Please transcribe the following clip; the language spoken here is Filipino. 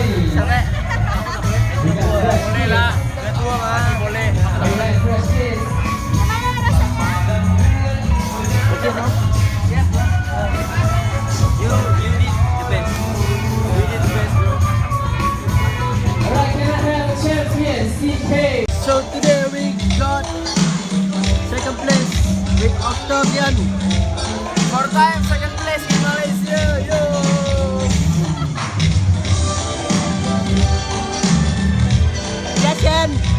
Sampai. Boleh lah. Ketua mah boleh. Gimana rasanya? Oke, Bang. Siap. You did the best. You did the best, bro. Alright, can I have a champion, CK? So today we got second place with Octavian. Fourth time second place in Malaysia. Yo. Ya Chen.